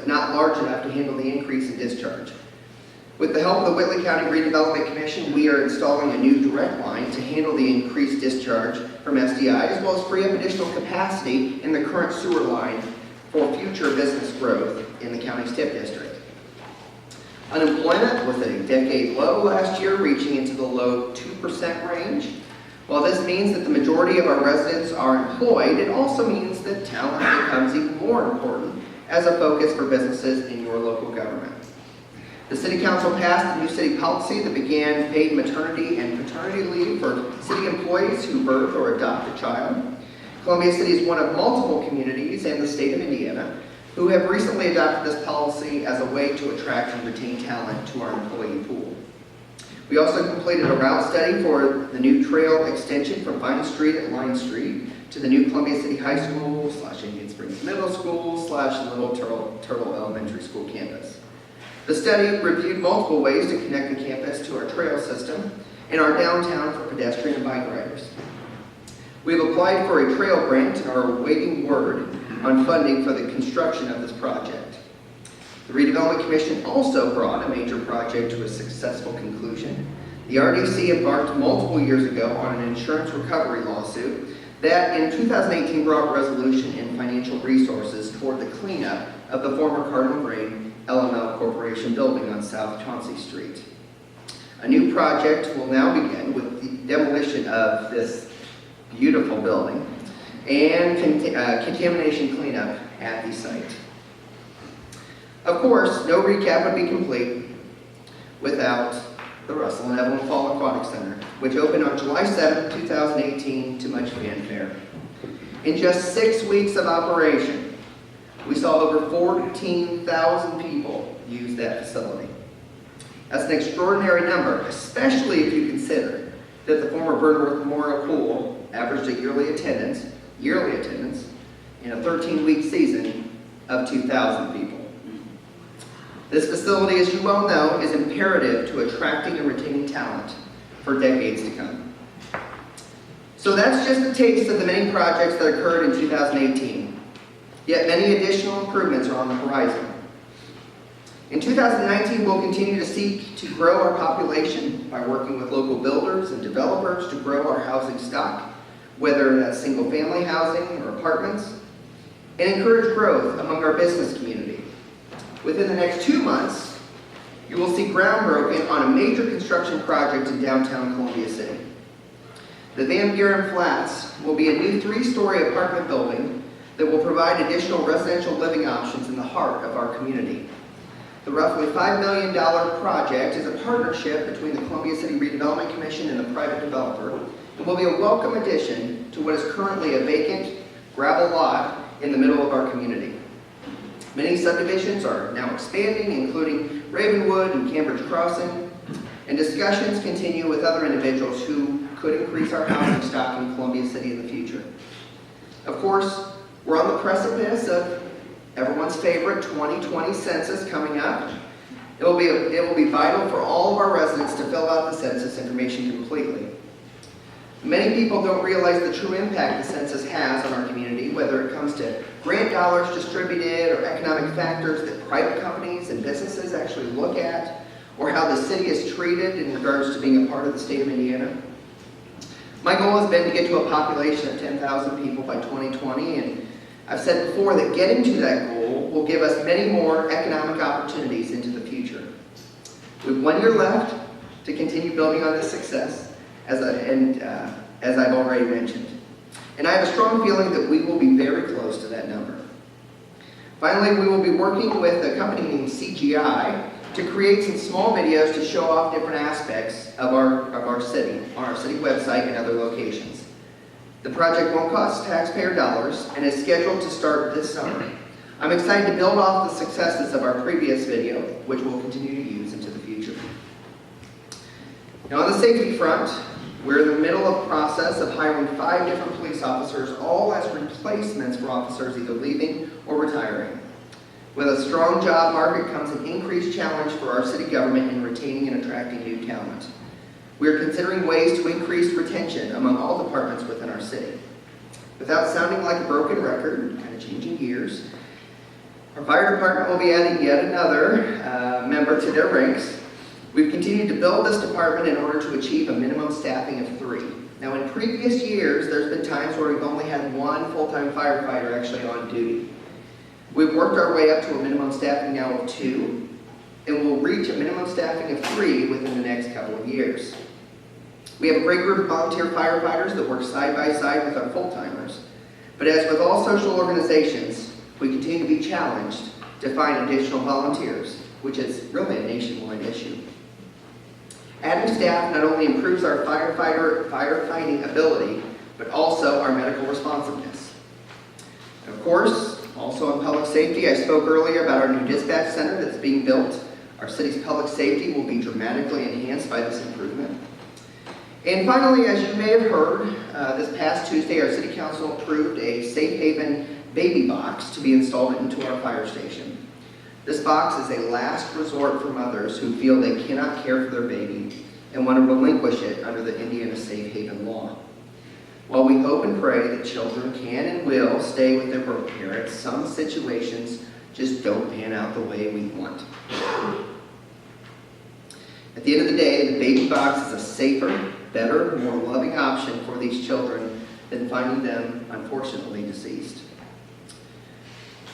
but not large enough to handle the increase in discharge. With the help of the Whitley County Redevelopment Commission, we are installing a new direct line to handle the increased discharge from SDI, as well as free up additional capacity in the current sewer line for future business growth in the county's TIP district. Unemployment was at a decade low last year, reaching into the low 2% range. While this means that the majority of our residents are employed, it also means that talent becomes even more important as a focus for businesses in your local government. The City Council passed a new city policy that began paid maternity and paternity leave for city employees who birth or adopt a child. Columbia City is one of multiple communities in the state of Indiana who have recently adopted this policy as a way to attract and retain talent to our employee pool. We also completed a route study for the new trail extension from Vine Street at Line Street to the new Columbia City High School / Indian Springs Middle School / Little Turtle Elementary School campus. The study reviewed multiple ways to connect the campus to our trail system and our downtown for pedestrian and bike riders. We have applied for a trail grant and are awaiting word on funding for the construction of this project. The Redevelopment Commission also brought a major project to a successful conclusion. The RDC embarked multiple years ago on an insurance recovery lawsuit that in 2018 brought resolution and financial resources toward the cleanup of the former Cardinal Grain LML Corporation building on South Chauncey Street. A new project will now begin with the demolition of this beautiful building and contamination cleanup at the site. Of course, no recap would be complete without the Russell and Evelyn Fall Aquatic Center, which opened on July 7, 2018 to much fanfare. In just 6 weeks of operation, we saw over 14,000 people use that facility. That's an extraordinary number, especially if you consider that the former Burnworth Memorial Pool averaged a yearly attendance in a 13-week season of 2,000 people. This facility, as you well know, is imperative to attracting and retaining talent for decades to come. So that's just a taste of the many projects that occurred in 2018. Yet many additional improvements are on the horizon. In 2019, we'll continue to seek to grow our population by working with local builders and developers to grow our housing stock, whether that's single-family housing or apartments, and encourage growth among our business community. Within the next 2 months, you will see ground broken on a major construction project in downtown Columbia City. The Van Buren Flats will be a new 3-story apartment building that will provide additional residential living options in the heart of our community. The roughly $5 million project is a partnership between the Columbia City Redevelopment Commission and the private developer, and will be a welcome addition to what is currently a vacant gravel lot in the middle of our community. Many subdivisions are now expanding, including Ravenwood and Cambridge Crossing, and discussions continue with other individuals who could increase our housing stock in Columbia City in the future. Of course, we're on the precipice of everyone's favorite 2020 census coming up. It will be vital for all of our residents to fill out the census information completely. Many people don't realize the true impact the census has on our community, whether it comes to grant dollars distributed or economic factors that private companies and businesses actually look at, or how the city is treated in regards to being a part of the state of Indiana. My goal has been to get to a population of 10,000 people by 2020, and I've said before that getting to that goal will give us many more economic opportunities into the future. We have 1 year left to continue building on this success, as I've already mentioned. And I have a strong feeling that we will be very close to that number. Finally, we will be working with a company named CGI to create some small videos to show off different aspects of our city on our city website and other locations. The project won't cost taxpayer dollars and is scheduled to start this summer. I'm excited to build off the successes of our previous video, which we'll continue to use into the future. Now on the safety front, we're in the middle of the process of hiring 5 different police officers, all as replacements for officers either leaving or retiring. With a strong job market comes an increased challenge for our city government in retaining and attracting new talent. We are considering ways to increase retention among all departments within our city. Without sounding like a broken record, kind of changing gears, Our fire department will be adding yet another member to their ranks. We've continued to build this department in order to achieve a minimum staffing of 3. Now, in previous years, there's been times where we've only had 1 full-time firefighter actually on duty. We've worked our way up to a minimum staffing now of 2, and we'll reach a minimum staffing of 3 within the next couple of years. We have a great group of volunteer firefighters that work side by side with our full-timers. But as with all social organizations, we continue to be challenged to find additional volunteers, which is really a nationwide issue. Adding staff not only improves our firefighting ability, but also our medical responsiveness. And of course, also in public safety, I spoke earlier about our new dispatch center that's being built. Our city's public safety will be dramatically enhanced by this improvement. And finally, as you may have heard, this past Tuesday, our city council approved a safe haven baby box to be installed into our fire station. This box is a last resort for mothers who feel they cannot care for their baby and want to relinquish it under the Indiana Safe Haven law. While we hope and pray that children can and will stay with their birth parents, some situations just don't pan out the way we want. At the end of the day, the baby box is a safer, better, more loving option for these children than finding them, unfortunately, deceased.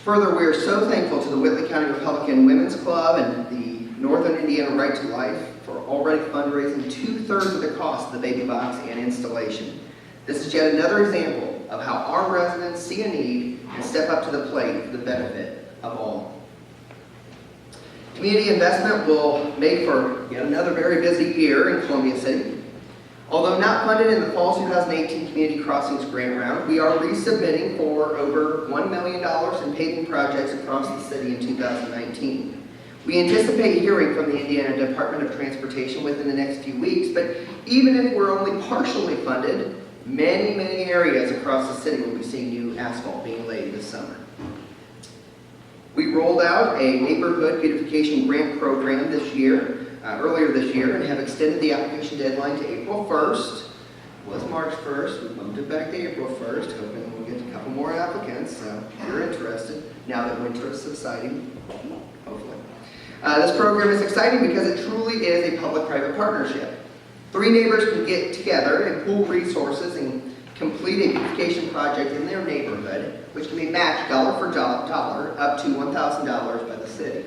Further, we are so thankful to the Whitley County Republican Women's Club and the Northern Indiana Right to Life for already fundraising 2/3 of the cost of the baby box and installation. This is yet another example of how our residents see a need and step up to the plate for the benefit of all. Community investment will make for yet another very busy year in Columbia City. Although not funded in the Fall 2018 Community Crossings Grant Round, we are resubmitting for over $1 million in paving projects across the city in 2019. We anticipate hearing from the Indiana Department of Transportation within the next few weeks, but even if we're only partially funded, many areas across the city will be seeing new asphalt being laid this summer. We rolled out a neighborhood beautification grant program earlier this year, and have extended the application deadline to April 1st. It was March 1st. We bumped it back to April 1st, hoping we'll get a couple more applicants. So if you're interested, now that winter is subsiding, hopefully. This program is exciting because it truly is a public-private partnership. 3 neighbors can get together and pool resources and complete a beautification project in their neighborhood, which can be matched dollar for dollar up to $1,000 by the city.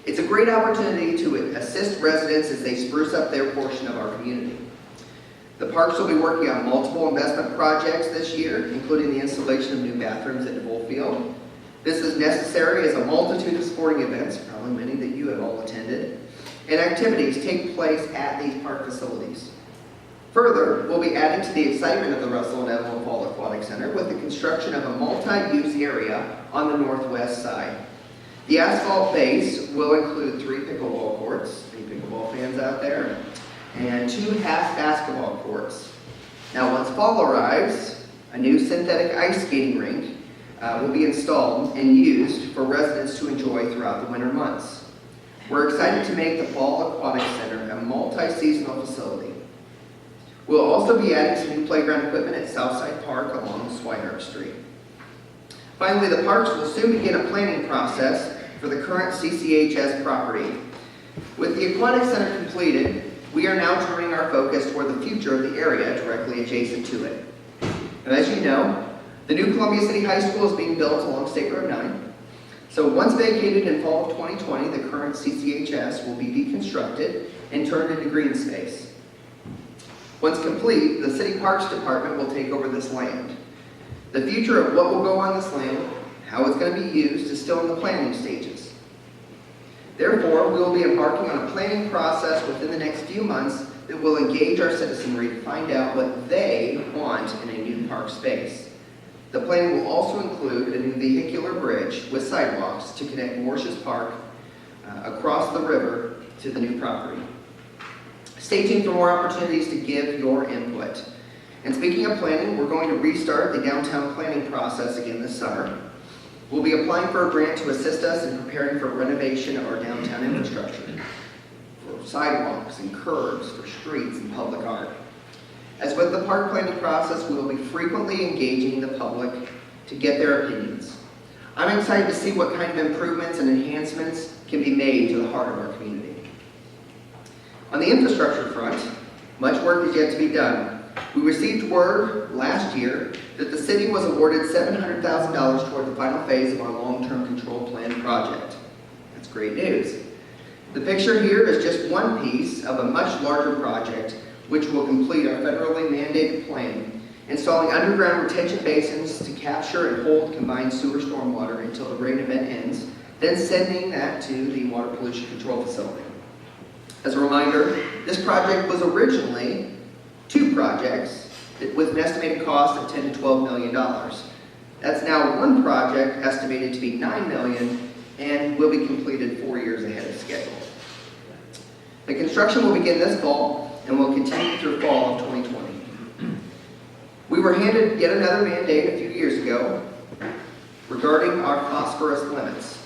It's a great opportunity to assist residents as they spruce up their portion of our community. The parks will be working on multiple investment projects this year, including the installation of new bathrooms at DeVol Field. This is necessary as a multitude of sporting events, probably many that you have all attended, and activities take place at these park facilities. Further, we'll be adding to the excitement of the Russell and Evelyn Fall Aquatic Center with the construction of a multi-use area on the northwest side. The asphalt base will include 3 pickleball courts, any pickleball fans out there, and 2 half basketball courts. Now, once fall arrives, a new synthetic ice skating rink will be installed and used for residents to enjoy throughout the winter months. We're excited to make the Fall Aquatic Center a multi-seasonal facility. We'll also be adding some new playground equipment at Southside Park along Swinehurst Street. Finally, the parks will soon begin a planning process for the current CCHS property. With the Aquatic Center completed, we are now turning our focus toward the future of the area directly adjacent to it. And as you know, the new Columbia City High School is being built along State Road 9. So once vacated in fall of 2020, the current CCHS will be deconstructed and turned into green space. Once complete, the City Parks Department will take over this land. The future of what will go on this land, how it's going to be used, is still in the planning stages. Therefore, we will be embarking on a planning process within the next few months that will engage our citizenry to find out what they want in a new park space. The plan will also include a new vehicular bridge with sidewalks to connect Morses Park across the river to the new property. Stay tuned for more opportunities to give your input. And speaking of planning, we're going to restart the downtown planning process again this summer. We'll be applying for a grant to assist us in preparing for renovation of our downtown infrastructure, for sidewalks and curbs, for streets and public art. As with the park planning process, we will be frequently engaging the public to get their opinions. I'm excited to see what kind of improvements and enhancements can be made to the heart of our community. On the infrastructure front, much work is yet to be done. We received word last year that the city was awarded $700,000 toward the final phase of our long-term control plan project. That's great news. The picture here is just one piece of a much larger project which will complete our federally mandated plan, installing underground retention basins to capture and hold combined sewer stormwater until the rain event ends, then sending that to the water pollution control facility. As a reminder, this project was originally 2 projects with an estimated cost of $10 to $12 million. That's now 1 project estimated to be $9 million and will be completed 4 years ahead of schedule. The construction will begin this fall and will continue through fall of 2020. We were handed yet another mandate a few years ago regarding our phosphorus limits.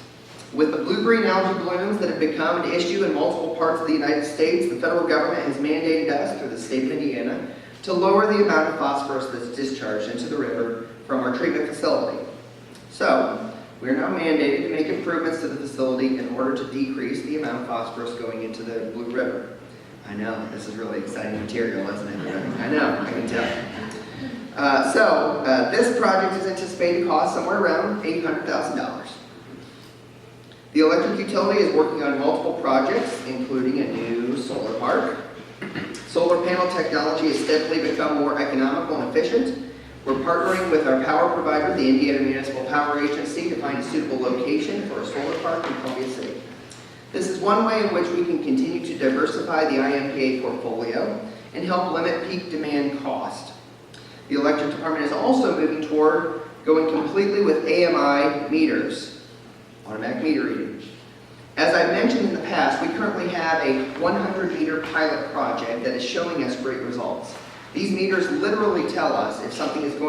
With the blue-green algae blooms that have become an issue in multiple parts of the United States, the federal government has mandated us through the state of Indiana to lower the amount of phosphorus that's discharged into the river from our treatment facility. So, we are now mandated to make improvements to the facility in order to decrease the amount of phosphorus going into the Blue River. I know, this is really exciting material, isn't it? I know, I can tell. This project is anticipated to cost somewhere around $800,000. The electric utility is working on multiple projects, including a new solar park. Solar panel technology has steadily become more economical and efficient. We're partnering with our power provider, the Indiana Municipal Power Agency, to find a suitable location for a solar park in Columbia City. This is one way in which we can continue to diversify the IMPA portfolio and help limit peak demand cost. The electric department is also moving toward going completely with AMI meters, automatic meter reading. As I mentioned in the past, we currently have a 100-meter pilot project that is showing us great results. These meters literally tell us if something is going